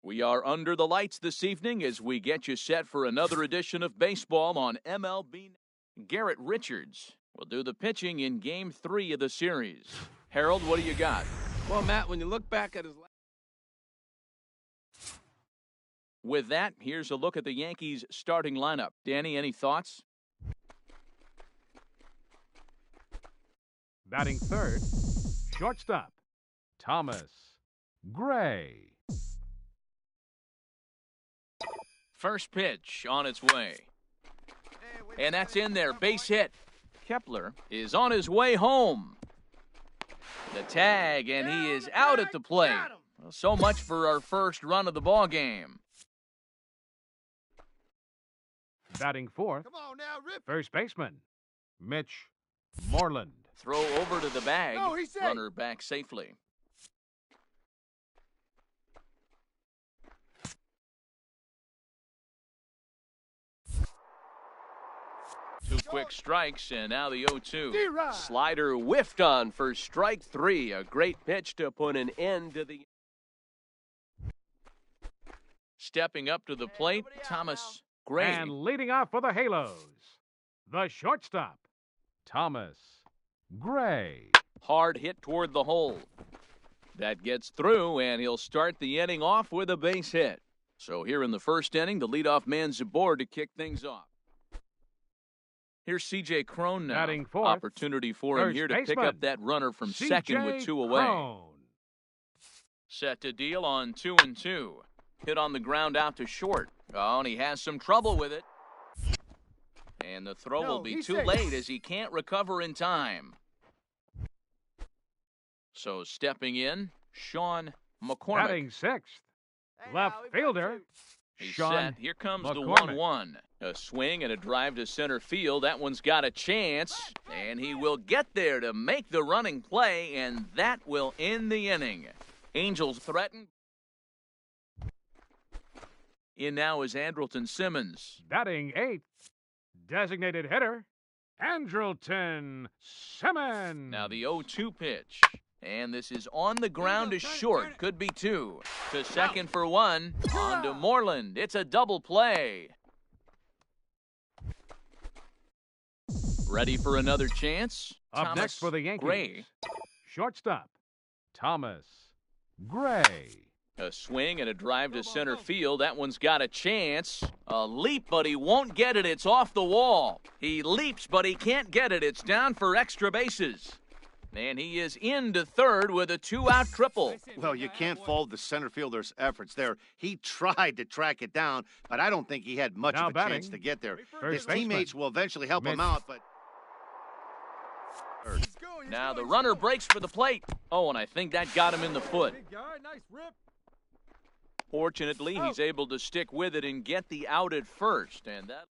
We are under the lights this evening as we get you set for another edition of baseball on MLB. Garrett Richards will do the pitching in Game 3 of the series. Harold, what do you got? Well, Matt, when you look back at his... With that, here's a look at the Yankees' starting lineup. Danny, any thoughts? Batting third, shortstop, Thomas Gray. First pitch on its way. And that's in there, base hit. Kepler is on his way home. The tag, and he is out at the plate. Well, so much for our first run of the ball game. Batting fourth, Come on now, Rip. first baseman, Mitch Moreland. Throw over to the bag. No, he's safe. Runner back safely. Two quick strikes, and now the 0-2. D-Rod. Slider whiffed on for strike three. A great pitch to put an end to the... Stepping up to the plate, Thomas Gray. And leading off for the Halos, the shortstop, Thomas Gray. Hard hit toward the hole. That gets through, and he'll start the inning off with a base hit. So here in the first inning, the leadoff man's aboard to kick things off. Here's C.J. Cron now. Batting fourth, Opportunity for him first here to pick baseman, up that runner from C.J. second with two away. Cron. Set to deal on 2-2. Hit on the ground out to short. Oh, and he has some trouble with it. And the throw will be too late as he can't recover in time. So stepping in, Sean McCormick. Batting sixth, left fielder, He's Sean set. Here comes McCormick. the 1-1. A swing and a drive to center field. That one's got a chance, and he will get there to make the running play, and that will end the inning. Angels threaten. In now is Andrelton Simmons. Batting eighth, designated hitter, Andrelton Simmons. Now the 0-2 pitch. And this is on the ground to short. Could be two. To second for one. On to Moreland. It's a double play. Ready for another chance? Up Thomas next for the Yankees, Gray. shortstop, Thomas Gray. A swing and a drive to center field. That one's got a chance. A leap, but he won't get it. It's off the wall. He leaps, but he can't get it. It's down for extra bases. And he is into third with a two-out triple. Well, you can't fault the center fielder's efforts there. He tried to track it down, but I don't think he had much Now of a batting, chance to get there. first His baseman, teammates will eventually help him Mitch. out, but... Now the runner breaks for the plate. Oh, and I think that got him in the foot. Big guy, nice rip. Fortunately, he's able to stick with it and get the out at first. And that.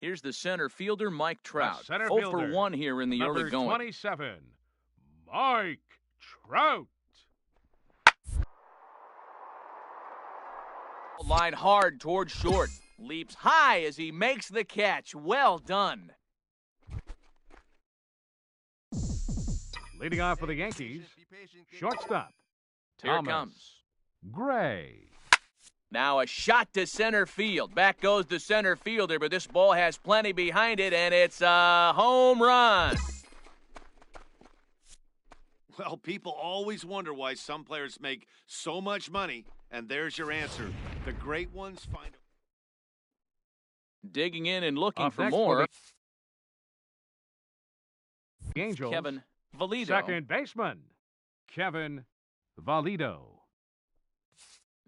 Here's the center fielder, Mike Trout. center 0 fielder, for 1 here in the Number early going. 27, Mike Trout. Line hard toward short. Leaps high as he makes the catch. Well done. Leading off for the Yankees, shortstop, Here it Thomas comes. Gray. Now a shot to center field. Back goes the center fielder, but this ball has plenty behind it, and it's a home run. Well, people always wonder why some players make so much money, and there's your answer. The great ones find... Digging in and looking Up for next more. The Angels, Kevin Valido. second baseman, Kevin Valido.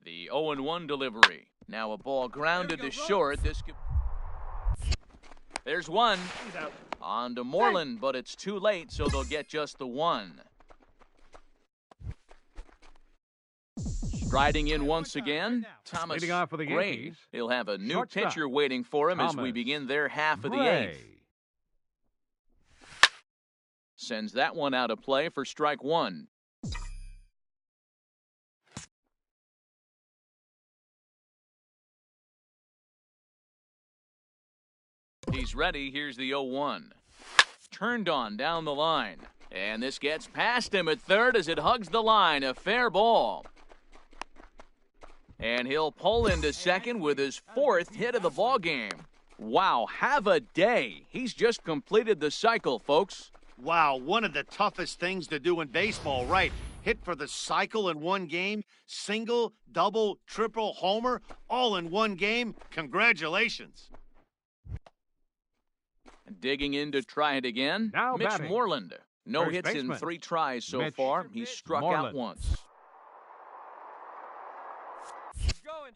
The 0-1 delivery. Now a ball grounded to short. This could... There's one. On to Moreland, but it's too late, so they'll get just the one. Striding in once again, Thomas Leading off for the Gray. Yankees, He'll have a new shortstop, pitcher waiting for him as we Thomas begin their half of the Gray. eighth. Sends that one out of play for strike one. He's ready. Here's the 0-1. Turned on down the line. And this gets past him at third as it hugs the line. A fair ball. And he'll pull into second with his fourth hit of the ball game. Wow, have a day. He's just completed the cycle, folks. Wow, one of the toughest things to do in baseball, right? Hit for the cycle in one game, single, double, triple, homer, all in one game. Congratulations. Digging in to try it again. Now Mitch batting. Moreland. No First hits in baseman. 3 tries so Mitch far. He's struck out Moreland. once.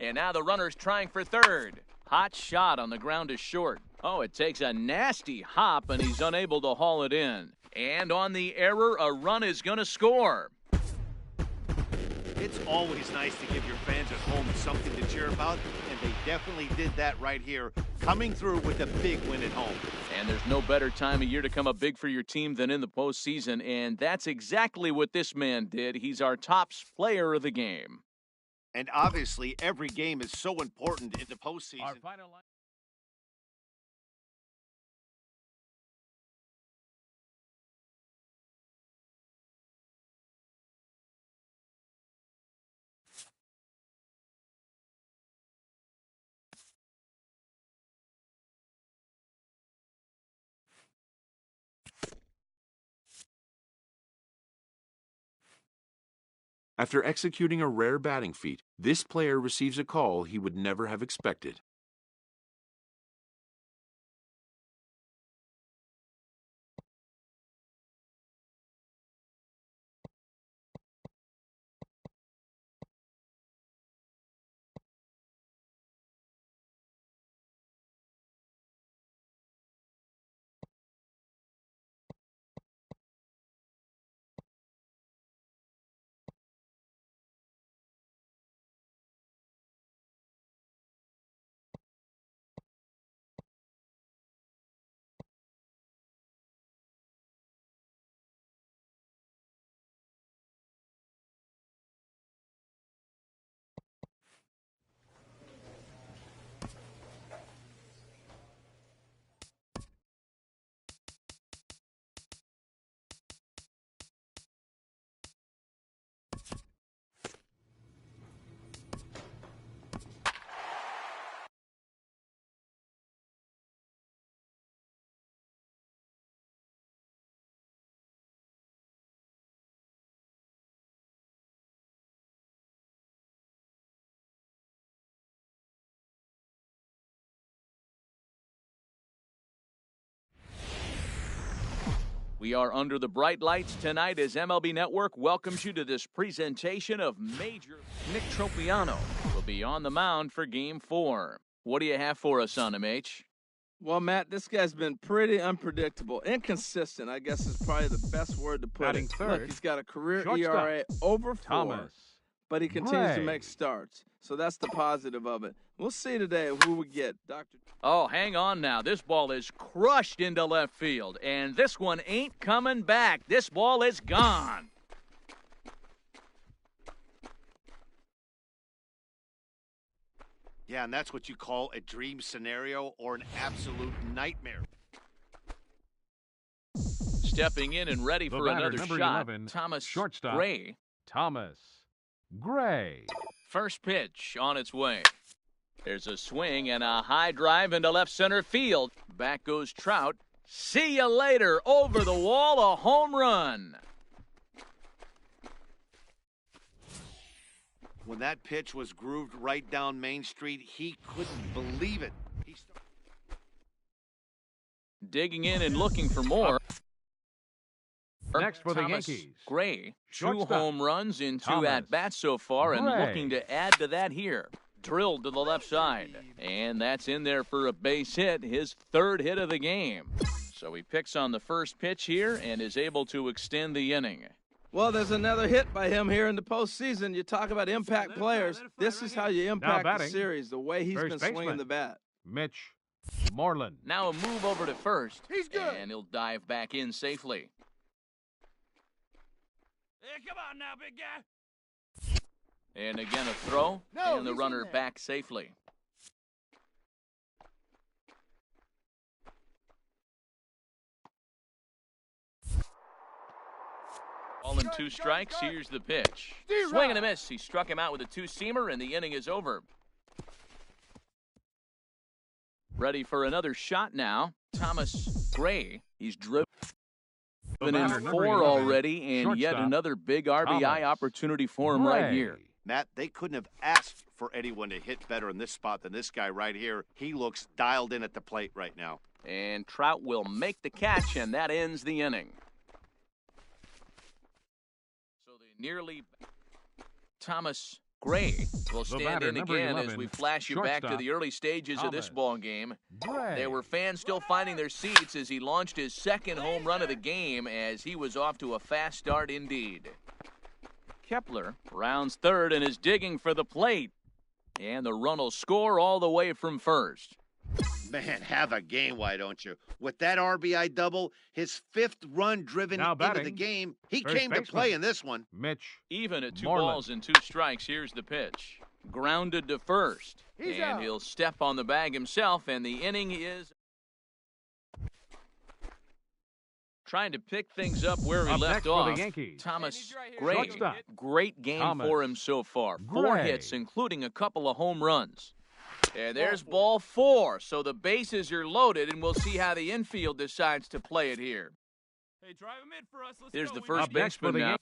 And now the runner's trying for third. Hot shot on the ground to short. Oh, it takes a nasty hop, and he's unable to haul it in. And on the error, a run is going to score. It's always nice to give your fans at home something to cheer about, and they definitely did that right here, coming through with a big win at home. And there's no better time of year to come up big for your team than in the postseason, and that's exactly what this man did. He's our top player of the game. And obviously, every game is so important in the postseason. Our final line. After executing a rare batting feat, this player receives a call he would never have expected. We are under the bright lights tonight as MLB Network welcomes you to this presentation of Major. Nick Tropiano will be on the mound for Game 4. What do you have for us on him, H? Well, Matt, this guy's been pretty unpredictable. Inconsistent, I guess, is probably the best word to put Batting it. third, Look, he's got a career shortstop, ERA over 4, Thomas. but he continues to Gray. make starts. So that's the positive of it. We'll see today who we get. Dr. Oh, hang on now. This ball is crushed into left field, and this one ain't coming back. This ball is gone. Yeah, and that's what you call a dream scenario or an absolute nightmare. Stepping in and ready The for batter, another number shot, 11, Thomas shortstop. Gray. Thomas Gray. First pitch on its way. There's a swing and a high drive into left center field. Back goes Trout. See you later. Over the wall, a home run. When that pitch was grooved right down Main Street, he couldn't believe it. Digging in and looking for more. Next for the Thomas Yankees. Gray. 2 Shortstop. home runs in 2 Thomas at-bats so far, and Gray. looking to add to that here. Drilled to the left side. And that's in there for a base hit, his 3rd hit of the game. So he picks on the first pitch here and is able to extend the inning. Well, there's another hit by him here in the postseason. You talk about impact players. This is how you impact the batting, series, the way he's first been swinging baseman. the bat. Mitch Moreland. Now a move over to first. He's good. And he'll dive back in safely. Hey, come on now, big guy. And again a throw, No, and the he's runner in there. back safely. ball and 2 strikes. Here's the pitch. Swing and a miss. He struck him out with a 2-seamer, and the inning is over. Ready for another shot now. Thomas Gray. He's driven in 4 already, and yet another big RBI opportunity for him right here. Matt, they couldn't have asked for anyone to hit better in this spot than this guy right here. He looks dialed in at the plate right now. And Trout will make the catch, and that ends the inning. So they nearly... Thomas Gray will stand in again 11, as we flash you back to the early stages of this ball game. Gray. There were fans still finding their seats as he launched his second home run of the game, as he was off to a fast start indeed. Kepler rounds third and is digging for the plate. And the run will score all the way from first. Man, have a game, why don't you? With that RBI double, his 5th run driven into the game, he came to play in this one. Mitch. Even at 2 Moreland. balls and 2 strikes, here's the pitch. Grounded to first. And he'll step on the bag himself, and the inning is trying to pick things up where he left off. Thomas Gray, great game for him so far. 4 hits, including a couple of home runs. And there's ball 4, so the bases are loaded, and we'll see how the infield decides to play it here. Hey, drive him in for us. Here's the first baseman now.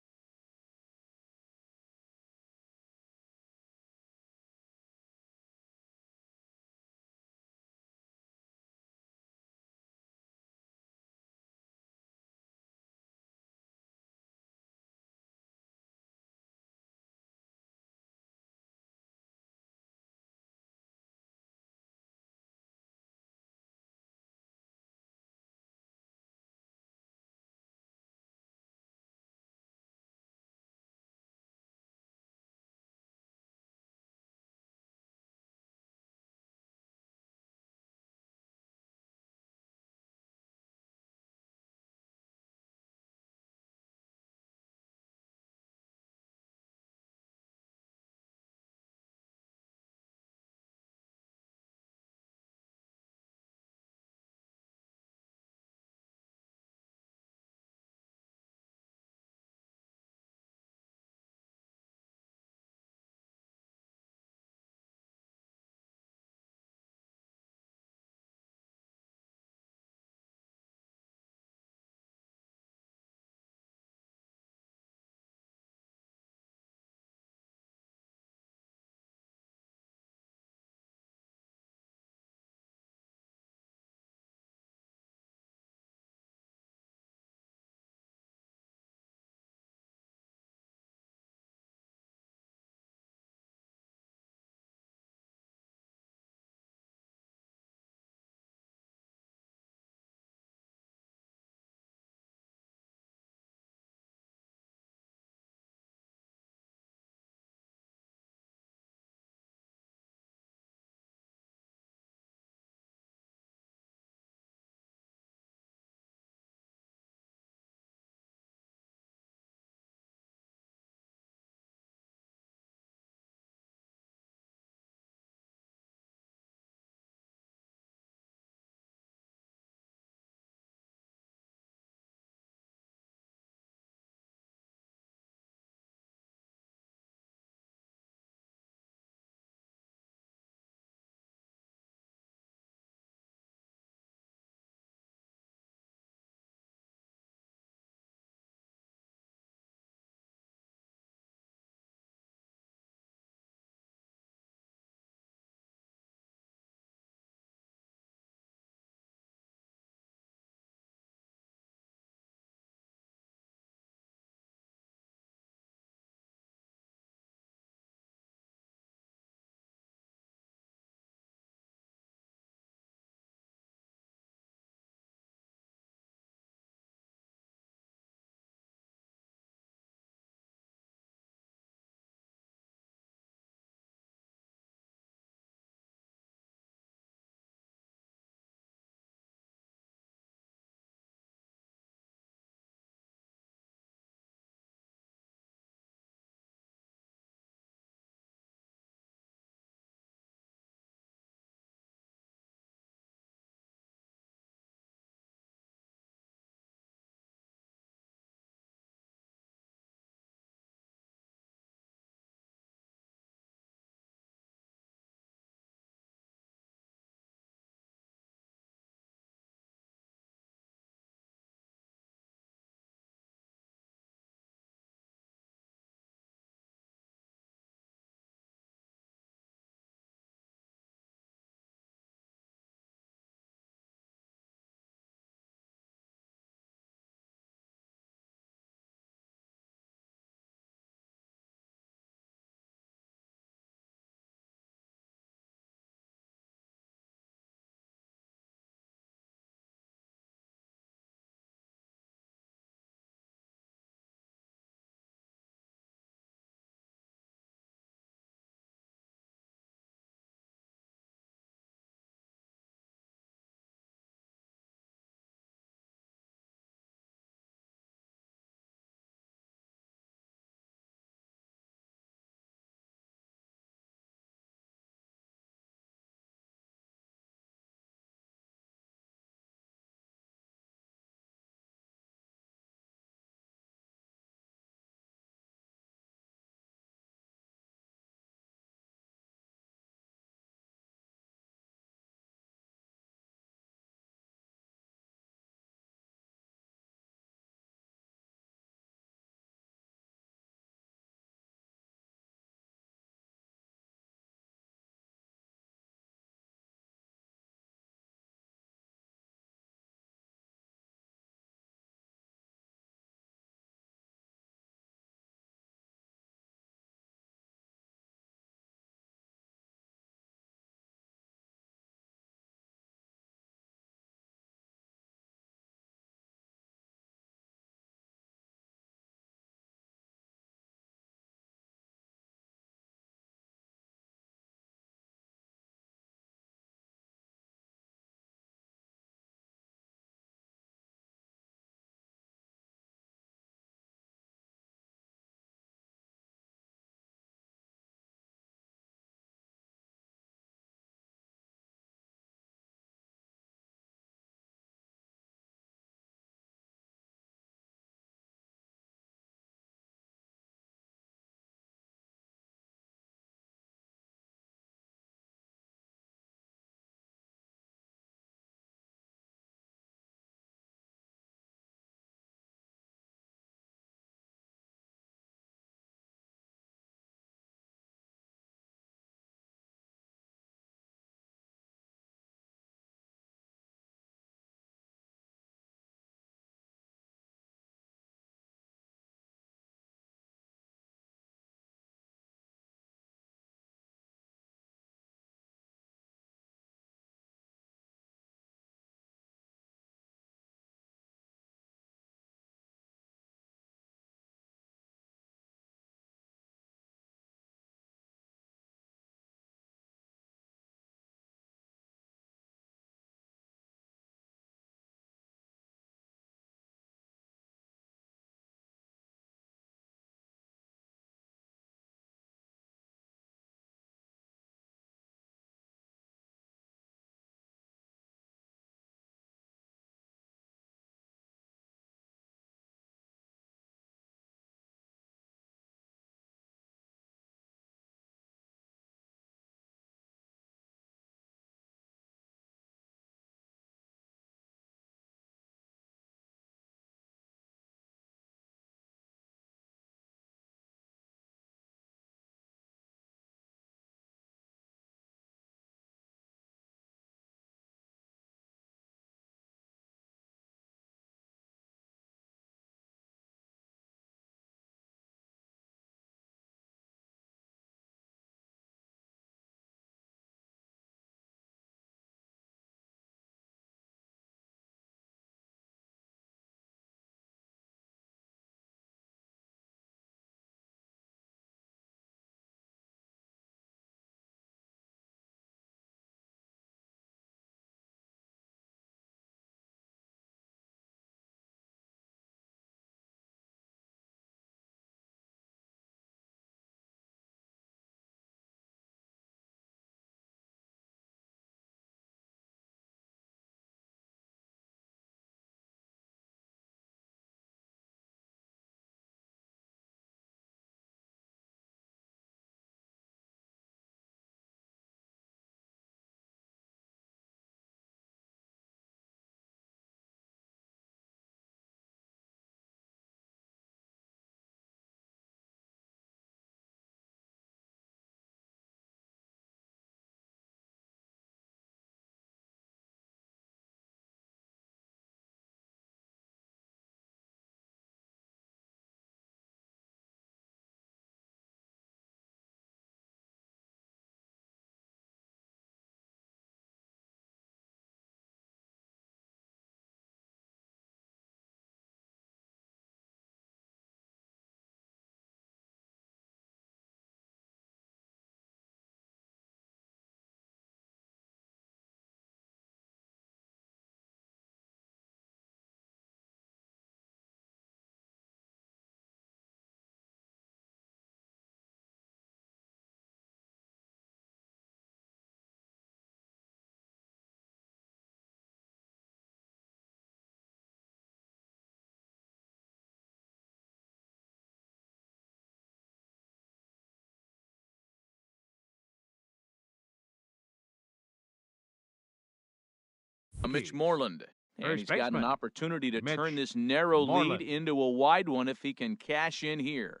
Mitch Moreland. And First he's got an baseman, opportunity to Mitch turn this narrow Moreland. lead into a wide one if he can cash in here.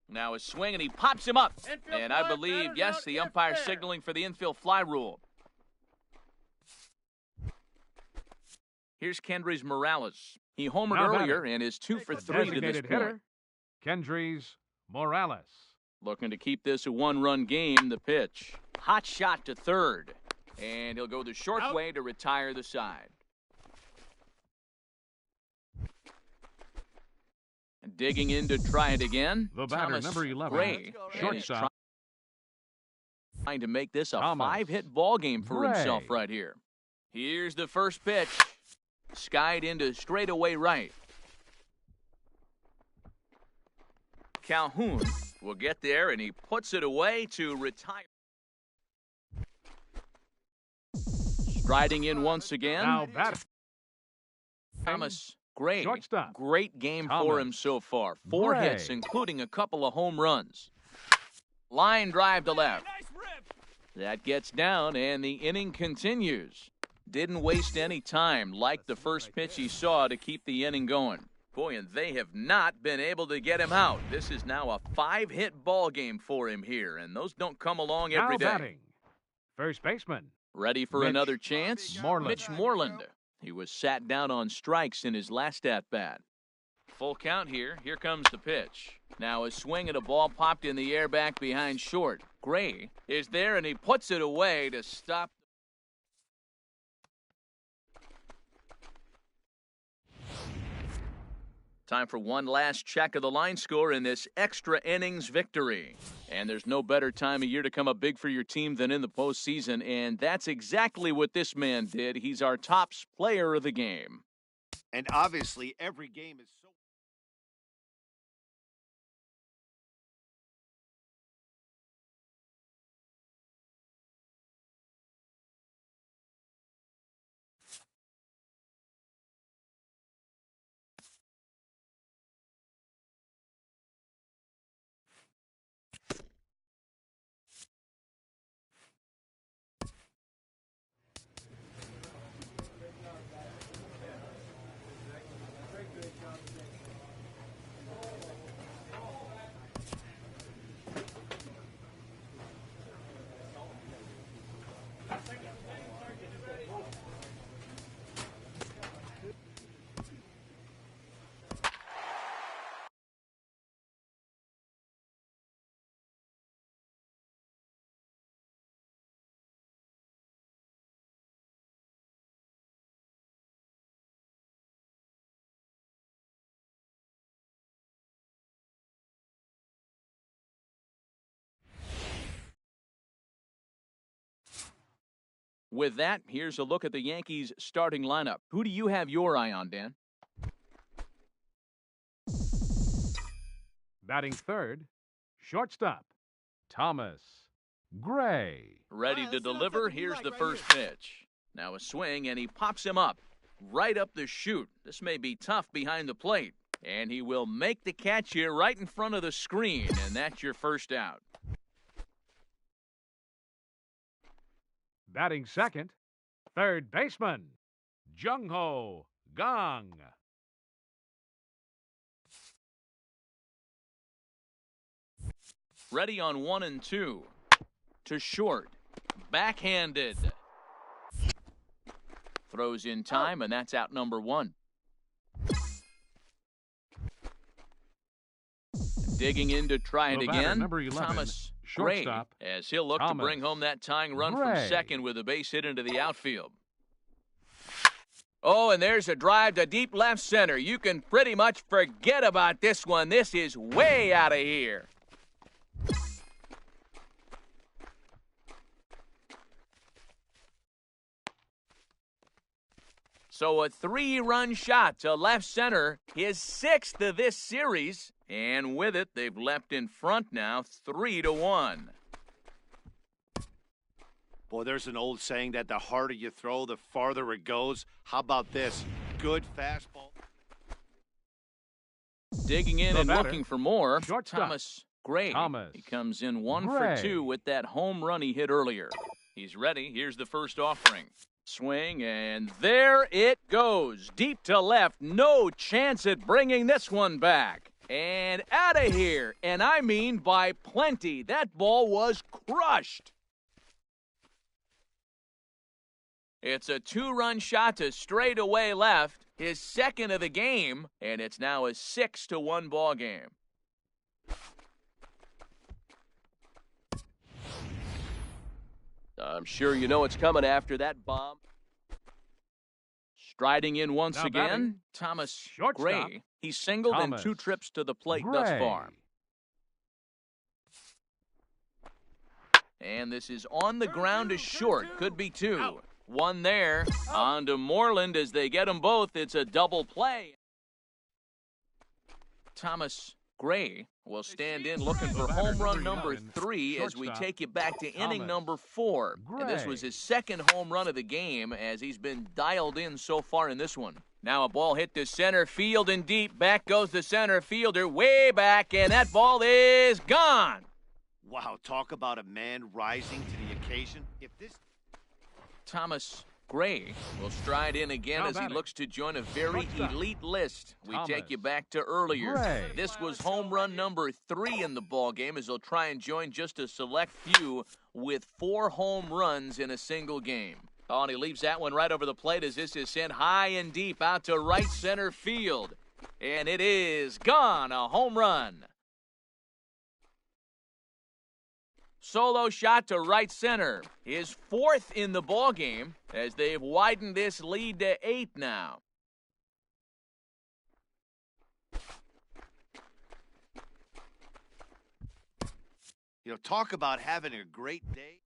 Now a swing, and he pops him up. And I believe, yes, the umpire signaling for the infield fly rule. Here's Kendrys Morales. He homered Now earlier batting. and is 2 for The 3 to this designated point. hitter, Kendrys Morales. Looking to keep this a one-run game, the pitch. Hot shot to third. And he'll go the short Out. way to retire the side. Digging in to try it again. The batter, Thomas number 11, Gray. shortstop. Trying to make this a Thomas 5-hit ball game for Gray. himself right here. Here's the first pitch. Skied into straightaway right. Calhoun will get there, and he puts it away to retire. Striding in once again. Now batting. Thomas Gray. Shortstop. Great game for Thomas him so far. 4 Gray. hits, including a couple of home runs. Line drive to left. Nice rip. That gets down, and the inning continues. Didn't waste any time, like the first pitch he saw, to keep the inning going. Boy, and they have not been able to get him out. This is now a 5-hit ball game for him here, and those don't come along every Now day. batting. First baseman, Ready for Mitch another chance? Moreland. Mitch Moreland. He was sat down on strikes in his last at-bat. Full count here. Here comes the pitch. Now a swing at a ball popped in the air back behind short. Gray is there, and he puts it away to stop. Time for one last check of the line score in this extra innings victory. And there's no better time of year to come up big for your team than in the postseason, and that's exactly what this man did. He's our top player of the game. And obviously, every game is so. With that, here's a look at the Yankees' starting lineup. Who do you have your eye on, Dan? batting third, shortstop, Thomas Gray. Ready to That's what deliver. you Here's like the right first pitch. Now a swing, and he pops him up. Right up the chute. This may be tough behind the plate. And he will make the catch here right in front of the screen, and that's your first out. Batting second, third baseman, Jung-Ho Kang. Ready on 1 and 2. To short. Backhanded. Throws in time, and that's out number 1. Digging in to try it The batter, again. number 11, Thomas Gray, shortstop, as he'll look to Thomas bring home that tying run from Gray. second with a base hit into the outfield. Oh, and there's a drive to deep left center. You can pretty much forget about this one. This is way out of here. So a 3-run shot to left center, his 6th of this series. And with it, they've leapt in front now, 3-1. Boy, there's an old saying that the harder you throw, the farther it goes. How about this? Good fastball. Digging in The and batter, looking for more, shortstop, Thomas Gray. Thomas He comes in 1 Gray. for 2 with that home run he hit earlier. He's ready. Here's the first offering. Swing, and there it goes. Deep to left. No chance at bringing this one back. And out of here. And I mean by plenty. That ball was crushed. It's a two-run shot to straightaway left. His second of the game. And it's now a 6-1 ball game. I'm sure you know it's coming after that bomb. Striding in once Now again, batting, Thomas shortstop, Gray. He's singled in Thomas 2 trips to the plate Gray. thus far. And this is on the ground to short. Could be 2. Out. 1 there. On to Moreland as they get them both. It's a double play. Thomas Gray will stand in looking for home run number 3 as we take you back to inning number 4. And this was his second home run of the game as he's been dialed in so far in this one. Now a ball hit to center field and deep. Back goes the center fielder way back, and that ball is gone. Wow, talk about a man rising to the occasion. If this Thomas Gray will stride in again Now as he batting. looks to join a very Shortstop. elite list. We Thomas take you back to earlier. Gray. This was home run number 3 in the ball game as he'll try and join just a select few with 4 home runs in a single game. Oh, and he leaves that one right over the plate as this is sent high and deep out to right center field. And it is gone, a home run. Solo shot to right center. His 4th in the ball game as they've widened this lead to 8 now. talk about having a great day.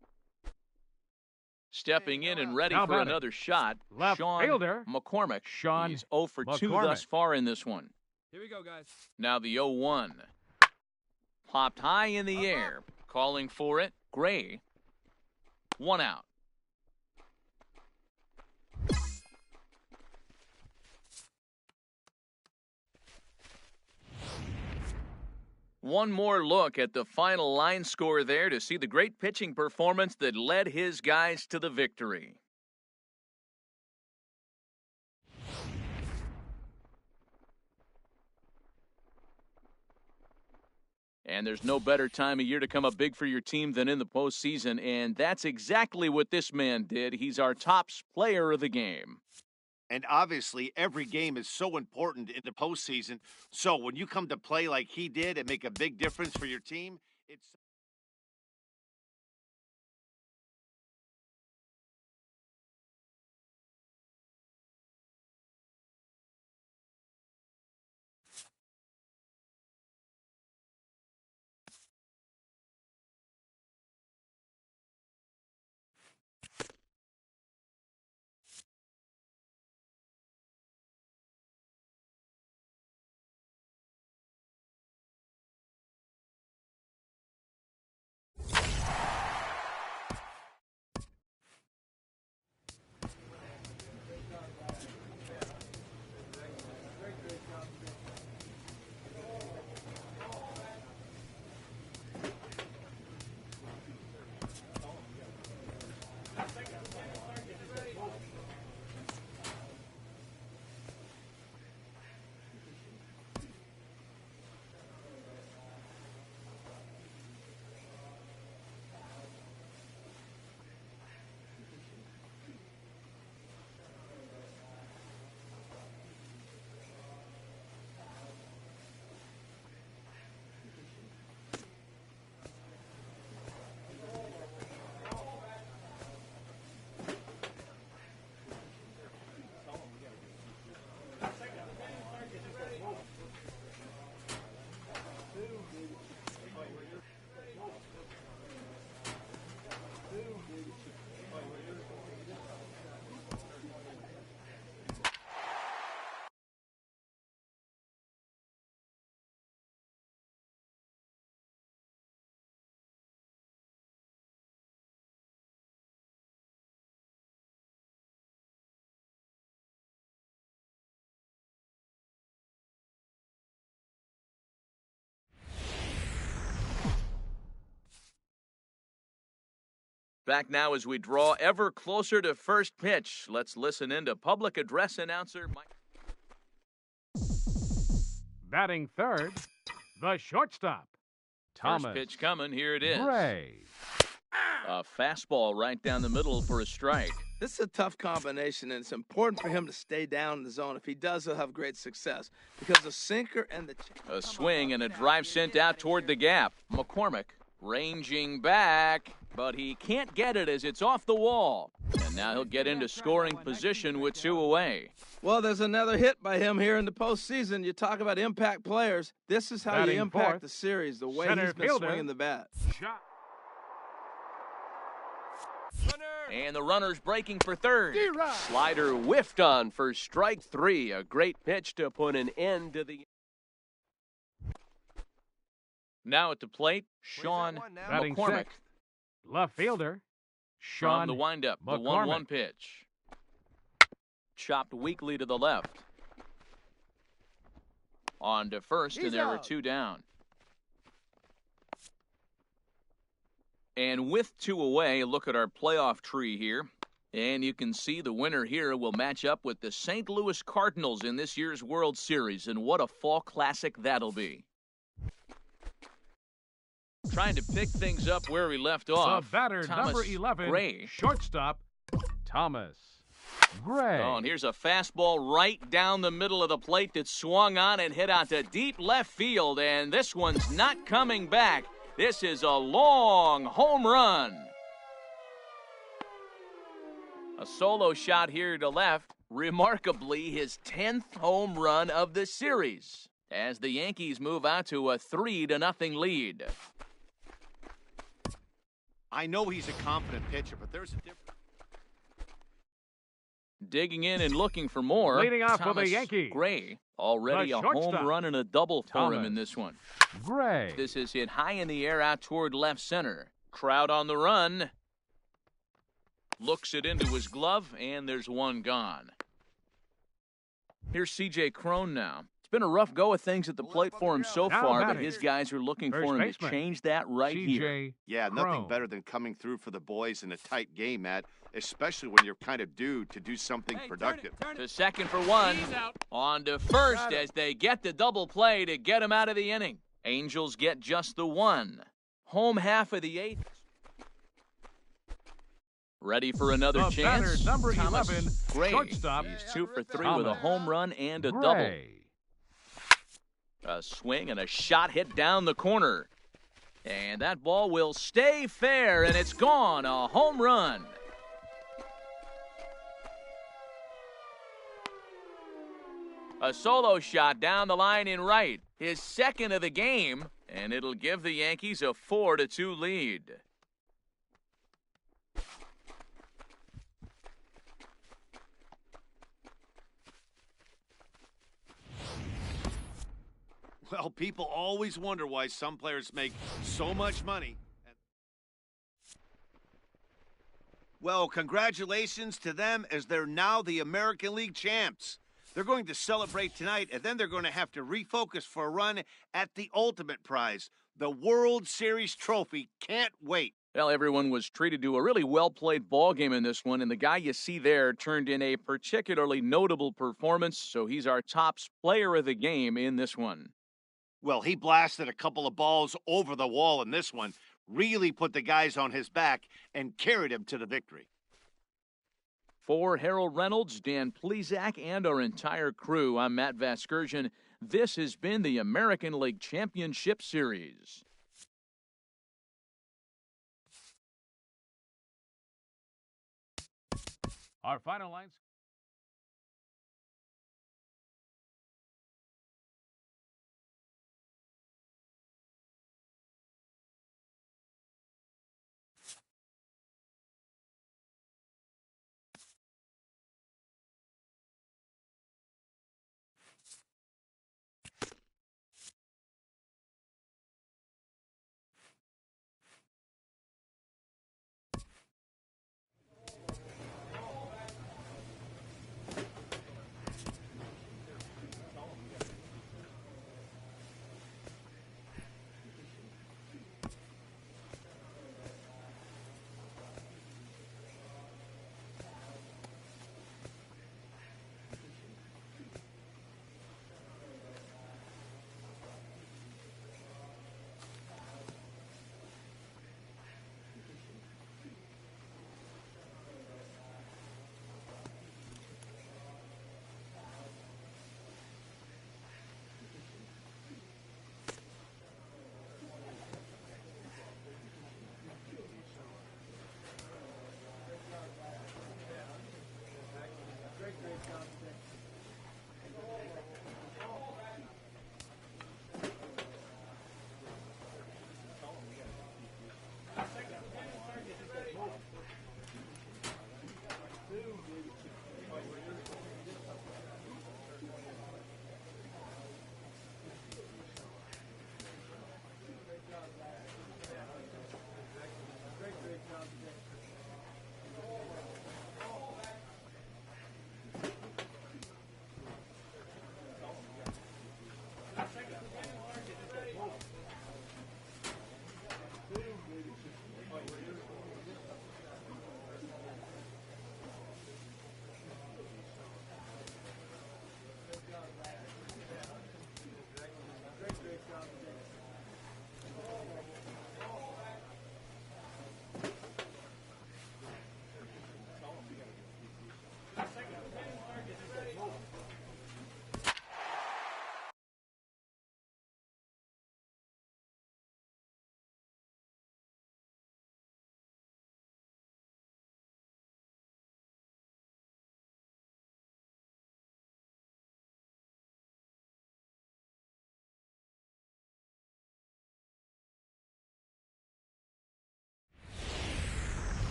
Stepping in and ready Now for batting. another shot, Left Sean fielder, McCormick. Sean He's 0 for 2 McCormick. thus far in this one. Here we go, guys. Now the 0-1. Popped high in the air. Calling for it, Gray. 1 out. One more look at the final line score there to see the great pitching performance that led his guys to the victory. And there's no better time of year to come up big for your team than in the postseason, and that's exactly what this man did. He's our top player of the game. And obviously, every game is so important in the postseason. So when you come to play like he did and make a big difference for your team, it's Back now as we draw ever closer to first pitch. Let's listen in to public address announcer Mike. Batting third, the shortstop, Thomas. First pitch coming. Here it is. Gray. A fastball right down the middle for a strike. This is a tough combination, and it's important for him to stay down in the zone. If he does, he'll have great success because the sinker and the... A swing and a drive sent out toward the gap. McCormick ranging back, but he can't get it as it's off the wall. And now he'll get into scoring position with 2 away. Well, there's another hit by him here in the postseason. You talk about impact players. This is how Batting you impact fourth, the series, the way center he's been fielder. swinging the bat. Shot. And the runner's breaking for third. Slider whiffed on for strike 3. A great pitch to put an end to the... Now at the plate, Sean Batting McCormick. sixth, left fielder, From Sean the windup, the McCormick. 1-1 pitch. Chopped weakly to the left. On to first, and there are 2 down. And with 2 away, look at our playoff tree here. And you can see the winner here will match up with the St. Louis Cardinals in this year's World Series. And what a fall classic that'll be. Trying to pick things up where we left off. The batter, Thomas number 11, Gray. shortstop, Thomas Gray. Oh, and here's a fastball right down the middle of the plate that swung on and hit out to deep left field. And this one's not coming back. This is a long home run. A solo shot here to left. Remarkably, his 10th home run of the series as the Yankees move out to a 3-0 lead. I know he's a confident pitcher, but there's a difference. Digging in and looking for more. Leading off for the Thomas Yankees, Gray. Already the a home shortstop, run and a double for him Thomas in this one. Gray. This is hit high in the air out toward left center. Crowd on the run. Looks it into his glove, and there's 1 gone. Here's C.J. Cron now. It's been a rough go of things at the plate for him so Now far, but batting. his guys are looking First for him to baseman, change that right here. C.J. Yeah, Cron. nothing better than coming through for the boys in a tight game, Matt, especially when you're kind of due to do something productive. To second for 1. He's out. On to first as they get the double play to get him out of the inning. Angels get just the 1. Home half of the 8th. Ready for another The chance? batter, number Thomas 11, Gray. shortstop, He's 2 for 3 Thomas with a home run and a double. Gray. A swing and a shot hit down the corner. And that ball will stay fair, and it's gone. A home run. A solo shot down the line in right. His second of the game, and it'll give the Yankees a 4-2 lead. Well, people always wonder why some players make so much money. Well, congratulations to them as they're now the American League champs. They're going to celebrate tonight, and then they're going to have to refocus for a run at the ultimate prize, the World Series trophy. Can't wait. Well, everyone was treated to a really well-played ball game in this one, and the guy you see there turned in a particularly notable performance, so he's our top player of the game in this one. Well, he blasted a couple of balls over the wall in this one, really put the guys on his back, and carried him to the victory. For Harold Reynolds, Dan Plesac, and our entire crew, I'm Matt Vasgersian. This has been the American League Championship Series. Our final lines.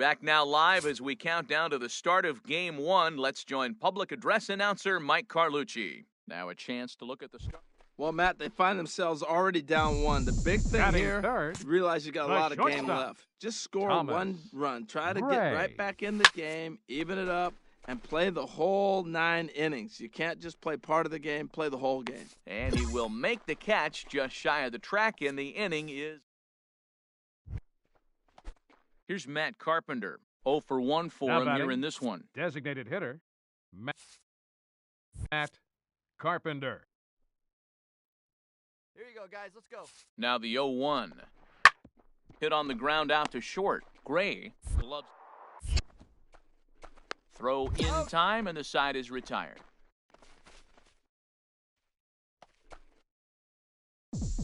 Back now live as we count down to the start of Game 1. Let's join public address announcer Mike Carlucci. Now a chance to look at the start. Well, Matt, they find themselves already down 1. The big thing Batting here, third, you realize you got a the lot of game shortstop, left. Just score Thomas, 1 run. Try to Gray. get right back in the game, even it up, and play the whole 9 innings. You can't just play part of the game, play the whole game. And he will make the catch just shy of the track, and the inning is... Here's Matt Carpenter. 0 for 1 for Now him batting, here in this one. designated hitter, Matt Carpenter. Here you go, guys. Let's go. Now the 0-1. Hit on the ground out to short. Gray gloves. Throw in time, and the side is retired.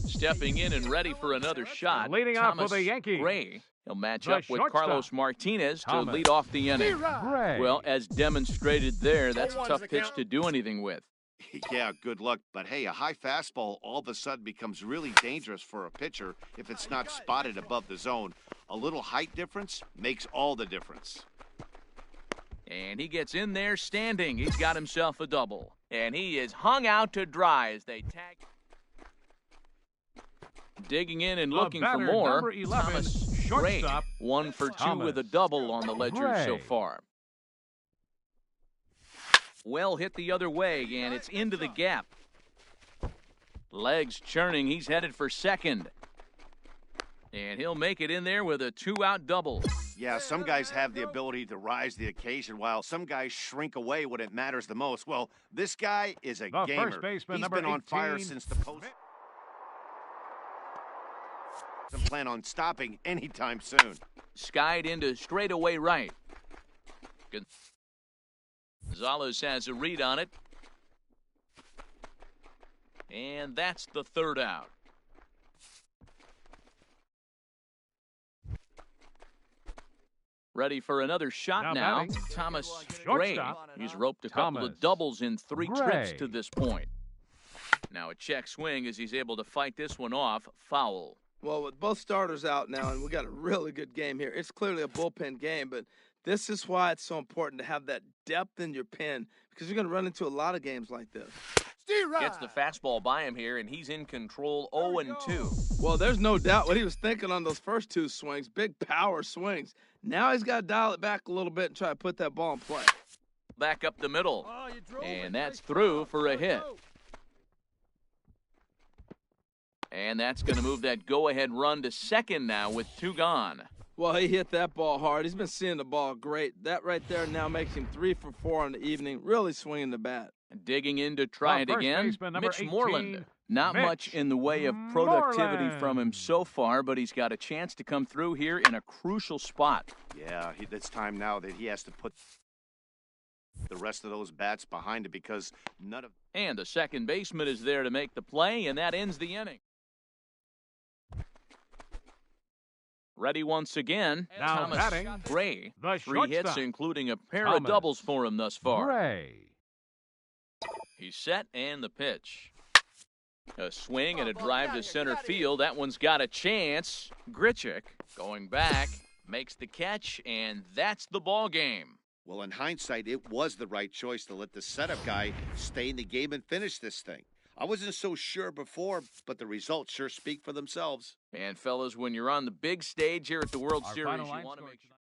Stepping in and ready for another shot. Leading off for Thomas the Yankees, Gray. He'll match the up with shortstop, Carlos Martinez to Thomas, lead off the inning. Gray. Well, as demonstrated there, that's a tough pitch to do anything with. Yeah, good luck. But hey, a high fastball all of a sudden becomes really dangerous for a pitcher if it's not spotted above the zone. A little height difference makes all the difference. And he gets in there standing. He's got himself a double. And he is hung out to dry as they tag. Digging in and The looking for batter, more. number 11, Thomas Gray, shortstop, 1 for 2 Thomas with a double on the ledger so Gray. far. Well hit the other way, and it's into the gap. Legs churning. He's headed for second. And he'll make it in there with a 2-out double. Yeah, some guys have the ability to rise the occasion while some guys shrink away when it matters the most. Well, this guy is a The gamer. first baseman, He's number been on fire 18, since the post. Doesn't plan on stopping anytime soon. Skied into straightaway right. Gonzalez has a read on it. And that's the 3rd out. Ready for another shot now. batting, Thomas Gray. shortstop, He's roped a couple Thomas of doubles in 3 trips Gray. to this point. Now a check swing as he's able to fight this one off. Foul. Well, with both starters out now, and we got a really good game here, it's clearly a bullpen game, but this is why it's so important to have that depth in your pen, because you're going to run into a lot of games like this. Gets the fastball by him here, and he's in control 0-2. Well, there's no doubt what he was thinking on those first 2 swings, big power swings. Now he's got to dial it back a little bit and try to put that ball in play. Back up the middle. Oh, you drove And it. that's Nice through job. for a Go, hit. go. And that's going to move that go-ahead run to second now with 2 gone. Well, he hit that ball hard. He's been seeing the ball great. That right there now makes him 3 for 4 on the evening, really swinging the bat. Digging in to try The it first again, baseman, number Mitch 18, Moreland. Not Mitch much in the way of productivity Moreland. from him so far, but he's got a chance to come through here in a crucial spot. Yeah, it's time now that he has to put the rest of those bats behind it because none of... And the second baseman is there to make the play, and that ends the inning. Ready once again. Now Thomas batting, Gray. the 3 hits, shortstop, including a pair of Thomas doubles for him thus far. Gray. He's set, and the pitch. A swing and a drive to center field. That one's got a chance. Grichuk going back, makes the catch, and that's the ball game. Well, in hindsight, it was the right choice to let the setup guy stay in the game and finish this thing. I wasn't so sure before, but the results sure speak for themselves. And, fellas, when you're on the big stage here at the World Our Series, final you line want to score make sure. tonight.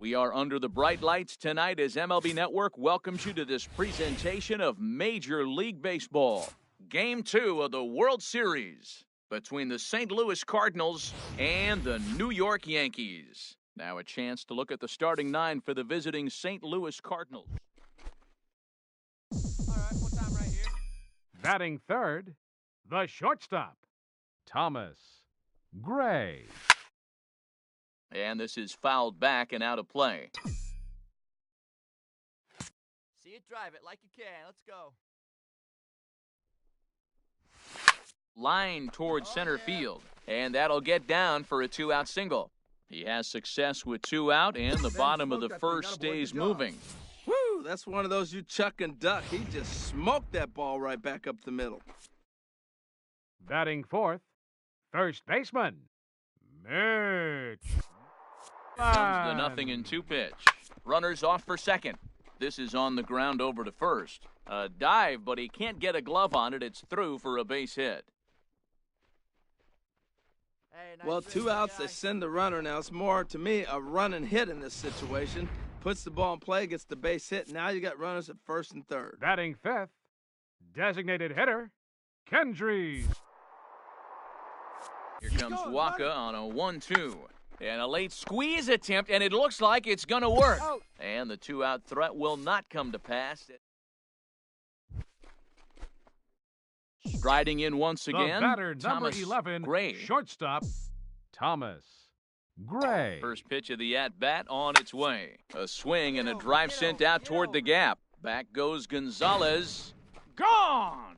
We are under the bright lights tonight as MLB Network welcomes you to this presentation of Major League Baseball. Game 2 of the World Series. between the St. Louis Cardinals and the New York Yankees. Now a chance to look at the starting nine for the visiting St. Louis Cardinals. All right, one time right here. Batting third, the shortstop, Thomas Gray. And this is fouled back and out of play. See it, drive it like you can. Let's go. Line towards center field, and that'll get down for a 2-out single. He has success with 2 out, and the bottom of the first stays moving. Woo, that's one of those you chuck and duck. He just smoked that ball right back up the middle. Batting fourth, first baseman, Mitch. Comes the 0-2 pitch. Runners off for second. This is on the ground over to first. A dive, but he can't get a glove on it. It's through for a base hit. Hey, nice Well, pitch, 2 outs, guy. they send the runner. Now, it's more, to me, a run and hit in this situation. Puts the ball in play, gets the base hit. Now you got runners at first and third. Batting fifth, designated hitter, Kendry. Here comes Waka on a 1-2. And a late squeeze attempt, and it looks like it's going to work. And the 2-out threat will not come to pass. Striding in once again, The batter, number Thomas 11, Gray. shortstop, Thomas Gray. First pitch of the at-bat on its way. A swing and a drive sent out toward the gap. Back goes Gonzalez. Gone!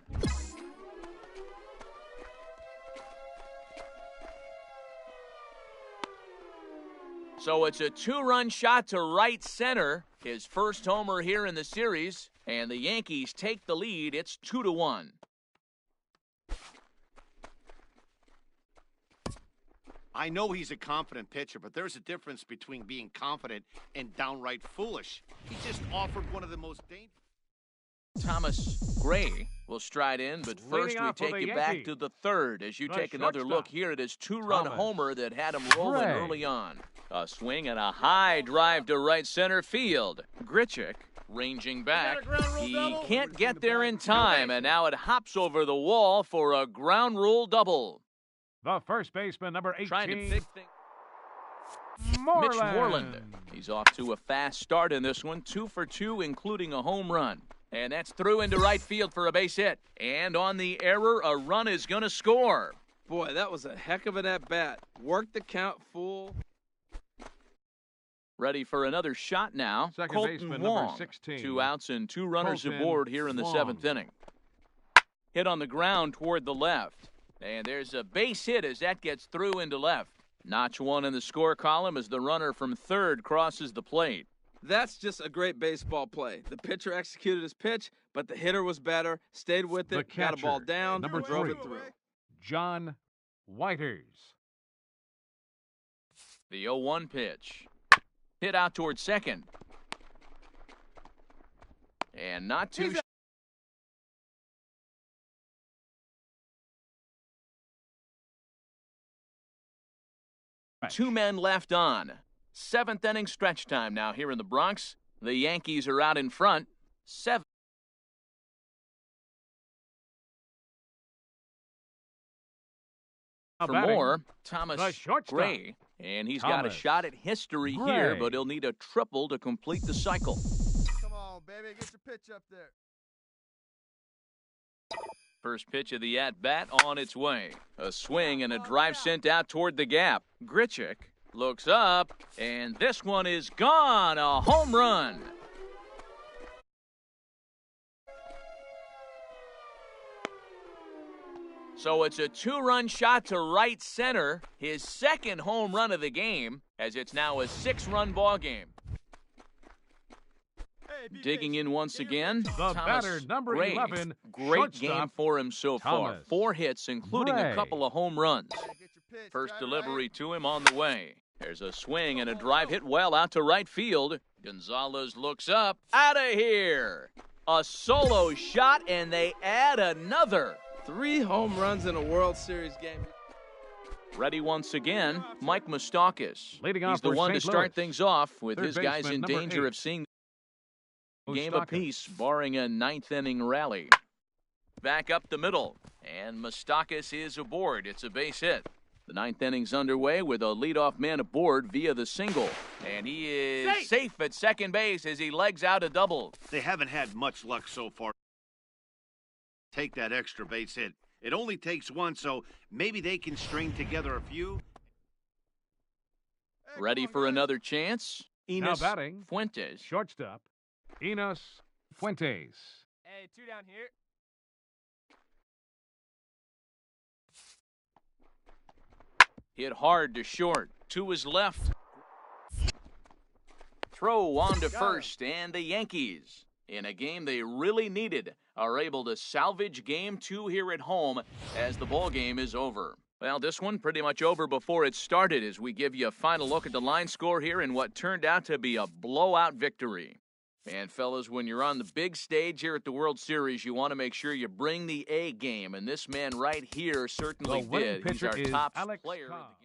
So it's a 2-run shot to right center. His first homer here in the series. And the Yankees take the lead. It's 2-1. I know he's a confident pitcher, but there's a difference between being confident and downright foolish. He just offered one of the most dangerous. Thomas Gray will stride in, but first Leading we off for take the you back Yankees, to the third as you the take another shortstop, look here at his 2-run Thomas homer that had him rolling Gray. early on. A swing and a high drive to right center field. Grichuk ranging back. He can't get there in time, and now it hops over the wall for a ground rule double. The first baseman, number 18, Trying to pick things. Moreland. Mitch Moreland. He's off to a fast start in this one, 2 for 2, including a home run. And that's through into right field for a base hit. And on the error, a run is going to score. Boy, that was a heck of an at-bat. Worked the count full. Ready for another shot now. Second Colton baseman, Wong. number 16. 2 outs and 2 runners Colton aboard here in the Wong. 7th inning. Hit on the ground toward the left. And there's a base hit as that gets through into left. Notch 1 in the score column as the runner from third crosses the plate. That's just a great baseball play. The pitcher executed his pitch, but the hitter was better, stayed with The it, got a ball catcher, down, number drove 3, it through. John Whiters. The 0-1 pitch. Hit out toward second. And not too. Two men left on. 7th inning stretch time now here in the Bronx. The Yankees are out in front. 7. For Batting, more, the Thomas shortstop, Gray. And he's got a Thomas shot at history Gray. here, but he'll need a triple to complete the cycle. Come on, baby. Get your pitch up there. First pitch of the at-bat on its way. A swing and a drive sent out toward the gap. Grichuk looks up, and this one is gone. A home run. So it's a 2-run shot to right center, his second home run of the game, as it's now a 6-run ball game. Digging in once again, The Thomas batter, number Gray. 11, Great shortstop, game for him so far. Thomas 4 hits, including Gray. a couple of home runs. Get your pitch. First drive it delivery right. to him on the way. There's a swing and a drive hit well out to right field. Gonzalez looks up. Out of here. A solo shot, and they add another. 3 home runs in a World Series game. Ready once again, Mike Moustakas. Leading off He's the for one to St. start Louis. things off with Third his guys baseman, in number danger 8. of seeing game Moustakas. apiece, barring a 9th inning rally. Back up the middle, And Moustakas is aboard. It's a base hit. The ninth inning's underway with a leadoff man aboard via the single. And he is safe at second base as he legs out a double. They haven't had much luck so far. Take that extra base hit. It only takes one, so maybe they can string together a few. Ready for another chance? Now batting, Fuentes. shortstop, Enos Fuentes. Hey, 2 down here. Hit hard to short. To his left. Throw on to first, and the Yankees, in a game they really needed, are able to salvage Game 2 here at home as the ball game is over. Well, this one pretty much over before it started as we give you a final look at the line score here in what turned out to be a blowout victory. And fellas, when you're on the big stage here at the World Series, you want to make sure you bring the A game, and this man right here certainly The winning did. He's pitcher our is top Alex player. Cobb.